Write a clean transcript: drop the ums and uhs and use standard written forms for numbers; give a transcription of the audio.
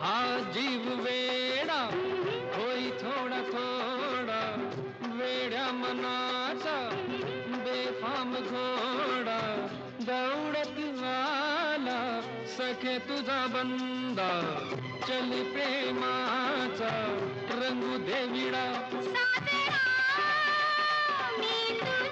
हा जीव वेडा होई थोडा थोडा, वेड्या मनाचा बेफाम घोडा, दौडत आला सखे तुझा बंदा, चली प्रेमाचा रंगू दे विडा. साजरा मी तुझा